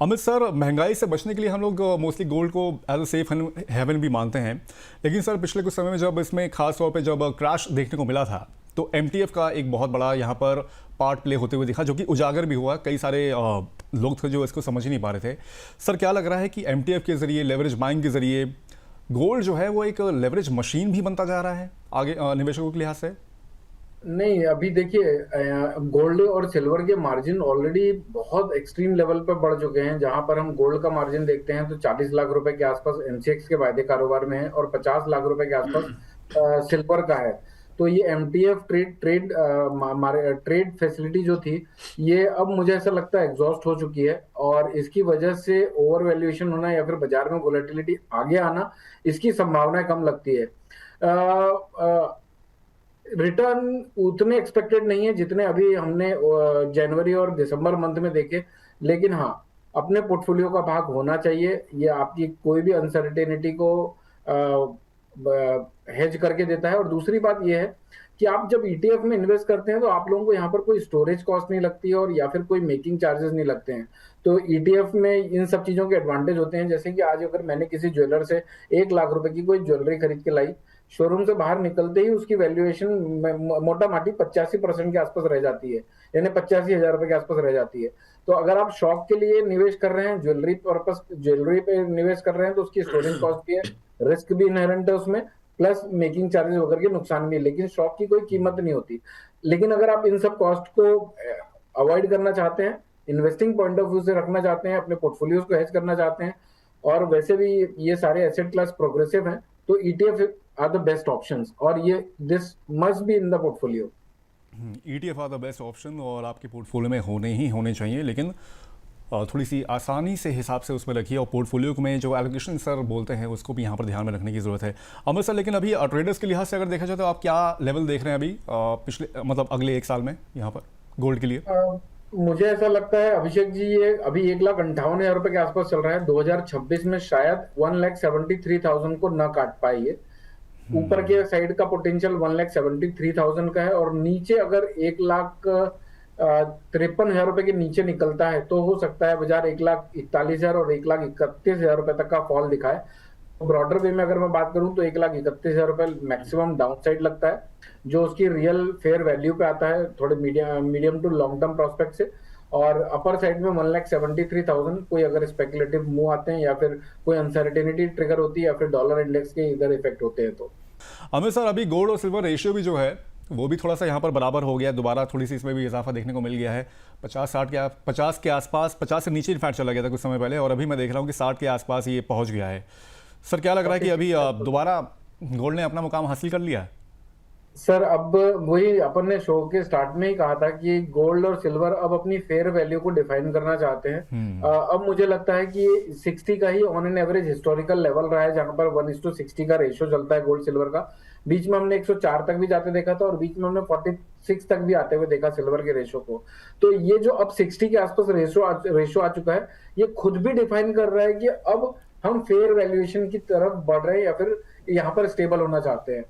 Amit sir, महंगाई से बचने के लिए हम लोग मोस्टली गोल्ड को एज अ सेफ हेवन भी मानते हैं। लेकिन सर पिछले कुछ समय में जब इसमें खास तौर पे जब क्रैश देखने को मिला था, तो एमटीएफ का एक बहुत बड़ा यहाँ पर पार्ट प्ले होते हुए दिखा, जो कि उजागर भी हुआ। कई सारे लोग थे जो इसको समझ ही नहीं पा रहे थे। सर क्या लग रहा है कि एमटीएफ के जरिए, लेवरेज बाइंग के जरिए गोल्ड जो है वो एक लेवरेज मशीन भी बनता जा रहा है आगे निवेशकों के लिहाज से? नहीं, अभी देखिए, गोल्ड और सिल्वर के मार्जिन ऑलरेडी बहुत एक्सट्रीम लेवल पर बढ़ चुके हैं। जहां पर हम गोल्ड का मार्जिन देखते हैं तो 40 लाख रुपए के आसपास एमसीएक्स के वायदे कारोबार में है और 50 लाख रुपए के आसपास सिल्वर का है। तो ये एमटीएफ ट्रेड फैसिलिटी जो थी, ये अब मुझे ऐसा लगता है एग्जॉस्ट हो चुकी है, और इसकी वजह से ओवर वैल्यूएशन होना या फिर बाजार में वोलेटिलिटी आगे आना, इसकी संभावनाएं कम लगती है। रिटर्न उतने एक्सपेक्टेड नहीं है जितने अभी हमने जनवरी और दिसंबर मंथ में देखे। लेकिन हाँ, अपने पोर्टफोलियो का भाग होना चाहिए। ये आपकी कोई भी अनसर्टेनिटी को हेज करके देता है। और दूसरी बात ये है कि आप जब ईटीएफ में इन्वेस्ट करते हैं तो आप लोगों को यहाँ पर कोई स्टोरेज कॉस्ट नहीं लगती है, और या फिर कोई मेकिंग चार्जेस नहीं लगते हैं। तो ईटीएफ में इन सब चीजों के एडवांटेज होते हैं। जैसे कि आज अगर मैंने किसी ज्वेलर से 1 लाख रुपए की कोई ज्वेलरी खरीद के लाई, शोरूम से बाहर निकलते ही उसकी वैल्यूएशन मोटा माटी 85% के आसपास रह जाती है, यानी 85,000 रुपए के आसपास रह जाती है। तो अगर आप शौक के लिए निवेश कर रहे हैं, ज्वेलरी पे निवेश कर रहे हैं, तो उसकी स्टोरेज कॉस्ट भी है, रिस्क भी इनहेरेंट है उसमें, प्लस मेकिंग चार्जेस वगैरह के नुकसान भी है, लेकिन शौक की कोई कीमत नहीं होती। लेकिन अगर आप इन सब कॉस्ट को अवॉइड करना चाहते हैं, इन्वेस्टिंग पॉइंट ऑफ व्यू से रखना चाहते हैं, अपने पोर्टफोलियोज को हेज करना चाहते हैं, और वैसे भी ये सारे एसेट क्लास प्रोग्रेसिव हैं, तो ETF are the best options, और ये this must be in the portfolio. ETF are the best option और आपके पोर्टफोलियो में होने ही होने चाहिए, लेकिन थोड़ी सी आसानी से हिसाब से उसमें रखिए, और पोर्टफोलियो में जो एलोकेशन सर बोलते हैं उसको भी यहाँ पर ध्यान में रखने की ज़रूरत है। अमित सर, लेकिन अभी ट्रेडर्स के लिहाज से अगर देखा जाए तो आप क्या लेवल देख रहे हैं अभी पिछले मतलब अगले 1 साल में यहाँ पर गोल्ड के लिए? मुझे ऐसा लगता है अभिषेक जी, ये अभी 1,58,000 रुपए के आसपास चल रहा है। 2026 में शायद 1,73,000 को न काट पाए ये। ऊपर के साइड का पोटेंशियल 1,73,000 का है, और नीचे अगर 1,53,000 रुपए के नीचे निकलता है तो हो सकता है बाजार 1,41,000 और 1,31,000 रुपए तक का फॉल दिखाए। ब्रॉडर वे में अगर मैं बात करूं तो 1,31,000 रुपए मैक्सिमम डाउन साइड लगता है, जो उसकी रियल फेयर वैल्यू पे आता है थोड़े medium to long term prospect से। और अपर साइड में 1,73,000 कोई अगर स्पेकुलेटिव मूव आते हैं, या फिर कोई अनसर्टेनिटी ट्रिगर होती है, या फिर डॉलर इंडेक्स के इधर इफेक्ट होते हैं। तो अमित सर, अभी गोल्ड और सिल्वर रेशियो भी जो है वो भी थोड़ा सा यहाँ पर बराबर हो गया है, दोबारा थोड़ी सी इसमें भी इजाफा देखने को मिल गया है। 50 के आसपास, 50 से नीचे इनफैक्ट चला गया था कुछ समय पहले, और अभी मैं देख रहा हूँ कि 60 के आसपास ये पहुँच गया है। सर क्या लग रहा है कि अभी दोबारा गोल्ड ने अपना मुकाम हासिल कर लिया है? सर, अब वही अपन ने शो के स्टार्ट में ही कहा था कि गोल्ड और सिल्वर अब अपनी फेयर वैल्यू को डिफाइन करना चाहते हैं। अब मुझे लगता है कि 60 का ही on an average historical level रहा है, जहां पर 1:60 का रेशियो चलता है गोल्ड सिल्वर का। बीच में हमने 104 तक भी जाते देखा था, और बीच में हमने 46 तक भी आते हुए देखा सिल्वर के रेशियो को। तो ये जो अब 60 के आसपास रेशियो आ चुका है, ये खुद भी डिफाइन कर रहा है कि अब हम फेयर वैल्यूएशन की तरफ बढ़ रहे हैं, या फिर यहाँ पर स्टेबल होना चाहते हैं।